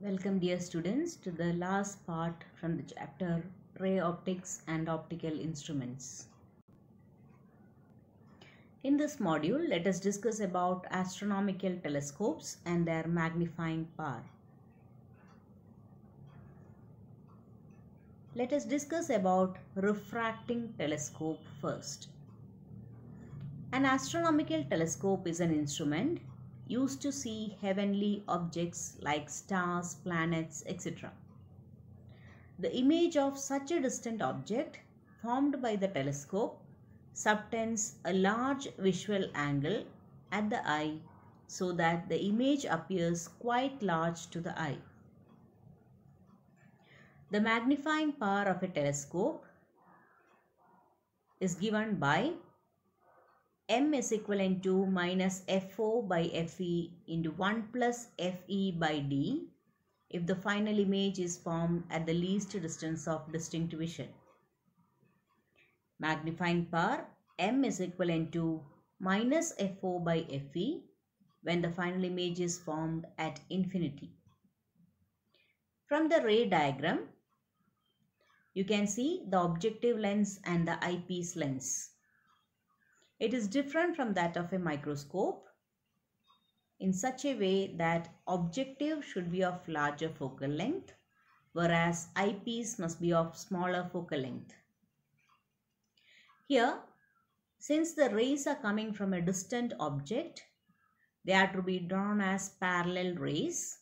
Welcome dear students to the last part from the chapter Ray Optics and Optical Instruments. In this module, let us discuss about astronomical telescopes and their magnifying power. Let us discuss about refracting telescope first. An astronomical telescope is an instrument used to see heavenly objects like stars, planets, etc. The image of such a distant object formed by the telescope subtends a large visual angle at the eye so that the image appears quite large to the eye. The magnifying power of a telescope is given by m is equivalent to minus FO by FE into 1 plus FE by D if the final image is formed at the least distance of distinct vision. Magnifying power m is equivalent to minus FO by FE when the final image is formed at infinity. From the ray diagram, you can see the objective lens and the eyepiece lens. It is different from that of a microscope in such a way that objective should be of larger focal length, whereas eyepiece must be of smaller focal length. Here, since the rays are coming from a distant object, they are to be drawn as parallel rays,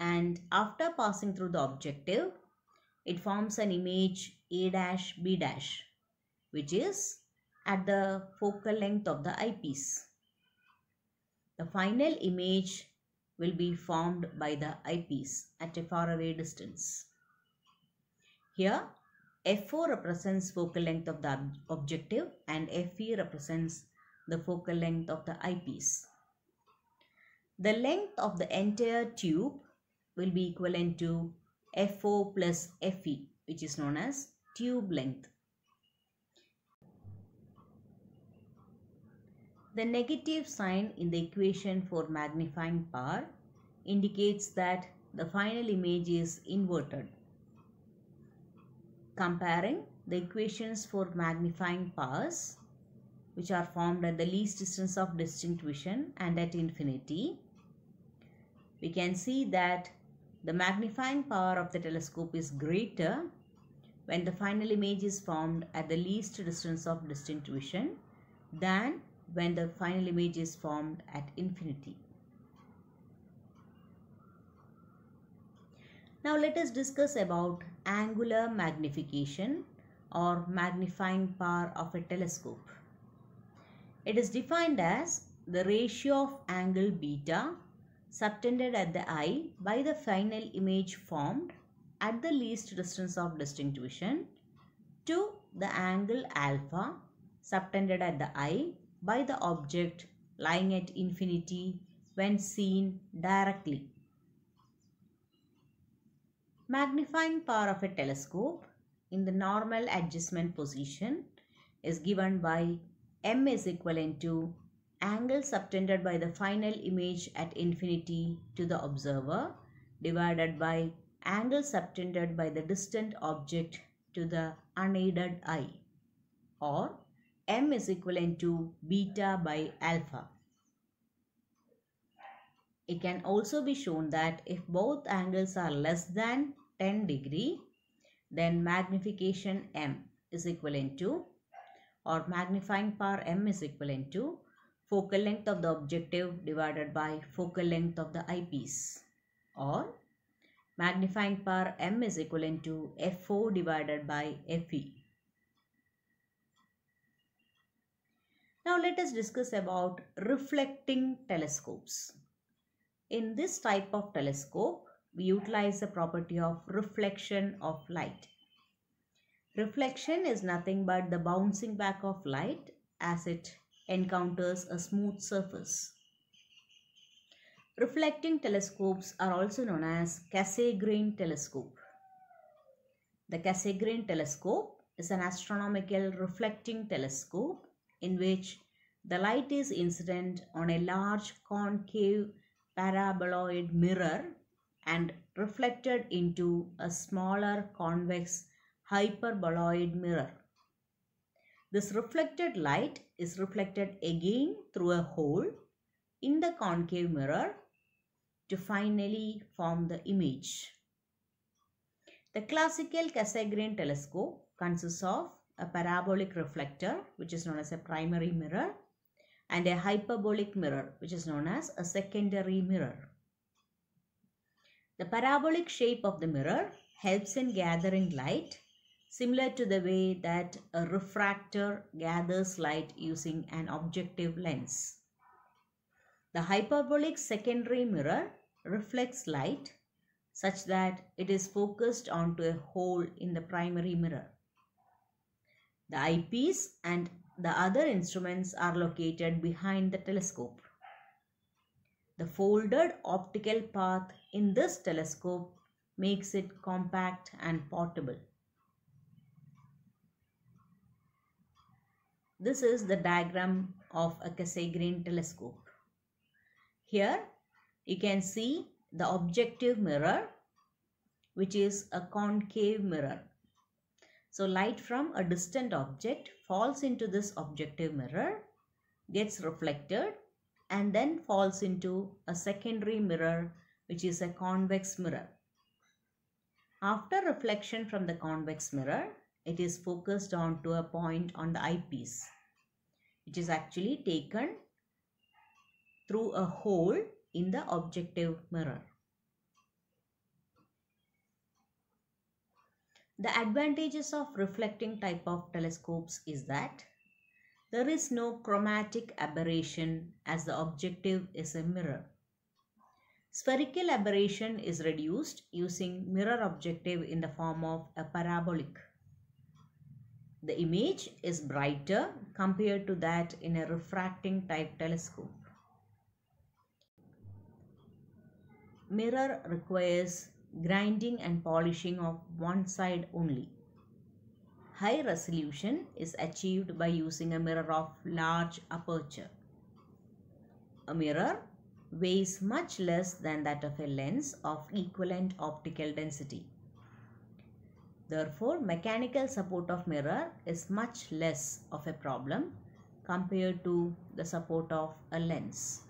and after passing through the objective, it forms an image A', B', which is at the focal length of the eyepiece. The final image will be formed by the eyepiece at a faraway distance. Here, FO represents focal length of the objective and FE represents the focal length of the eyepiece. The length of the entire tube will be equivalent to FO plus FE, which is known as tube length. The negative sign in the equation for magnifying power indicates that the final image is inverted. Comparing the equations for magnifying powers, which are formed at the least distance of distinct vision and at infinity, we can see that the magnifying power of the telescope is greater when the final image is formed at the least distance of distinct vision than when the final image is formed at infinity. Now let us discuss about angular magnification or magnifying power of a telescope. It is defined as the ratio of angle beta subtended at the eye by the final image formed at the least distance of distinct vision to the angle alpha subtended at the eye by the object lying at infinity when seen directly. Magnifying power of a telescope in the normal adjustment position is given by m is equivalent to angle subtended by the final image at infinity to the observer divided by angle subtended by the distant object to the unaided eye, or m is equivalent to beta by alpha. It can also be shown that if both angles are less than 10 degree, then magnification m is equivalent to, or magnifying power m is equivalent to focal length of the objective divided by focal length of the eyepiece, or magnifying power m is equivalent to FO divided by FE. Now let us discuss about reflecting telescopes. In this type of telescope, we utilize the property of reflection of light. Reflection is nothing but the bouncing back of light as it encounters a smooth surface. Reflecting telescopes are also known as Cassegrain telescope. The Cassegrain telescope is an astronomical reflecting telescope in which the light is incident on a large concave paraboloid mirror and reflected into a smaller convex hyperboloid mirror. This reflected light is reflected again through a hole in the concave mirror to finally form the image. The classical Cassegrain telescope consists of a parabolic reflector, which is known as a primary mirror, and a hyperbolic mirror, which is known as a secondary mirror. The parabolic shape of the mirror helps in gathering light, similar to the way that a refractor gathers light using an objective lens. The hyperbolic secondary mirror reflects light such that it is focused onto a hole in the primary mirror. The eyepiece and the other instruments are located behind the telescope. The folded optical path in this telescope makes it compact and portable. This is the diagram of a Cassegrain telescope. Here you can see the objective mirror, which is a concave mirror. So light from a distant object falls into this objective mirror, gets reflected, and then falls into a secondary mirror, which is a convex mirror. After reflection from the convex mirror, it is focused onto a point on the eyepiece. It is actually taken through a hole in the objective mirror. The advantages of reflecting type of telescopes is that there is no chromatic aberration as the objective is a mirror. Spherical aberration is reduced using mirror objective in the form of a parabolic. The image is brighter compared to that in a refracting type telescope. Mirror requires grinding and polishing of one side only. High resolution is achieved by using a mirror of large aperture. A mirror weighs much less than that of a lens of equivalent optical density. Therefore, mechanical support of mirror is much less of a problem compared to the support of a lens.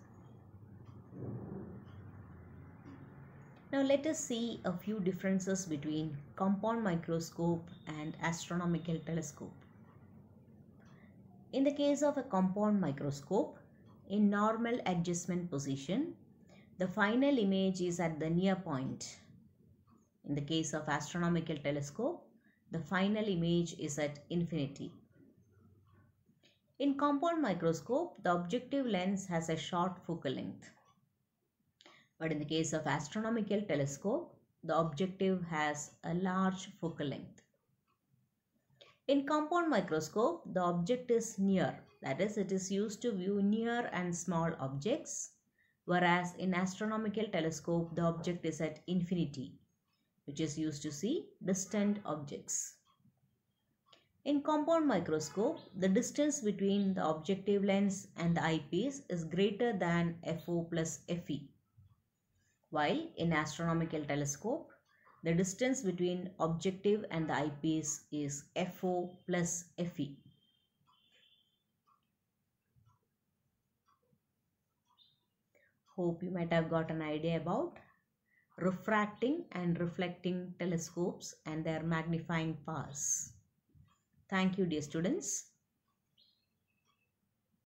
Now let us see a few differences between compound microscope and astronomical telescope. In the case of a compound microscope, in normal adjustment position, the final image is at the near point. In the case of astronomical telescope, the final image is at infinity. In compound microscope, the objective lens has a short focal length. But in the case of astronomical telescope, the objective has a large focal length. In compound microscope, the object is near, that is, it is used to view near and small objects, whereas in astronomical telescope, the object is at infinity, which is used to see distant objects. In compound microscope, the distance between the objective lens and the eyepiece is greater than FO plus FE. While in astronomical telescope, the distance between objective and the eyepiece is FO plus FE. Hope you might have got an idea about refracting and reflecting telescopes and their magnifying powers. Thank you, dear students.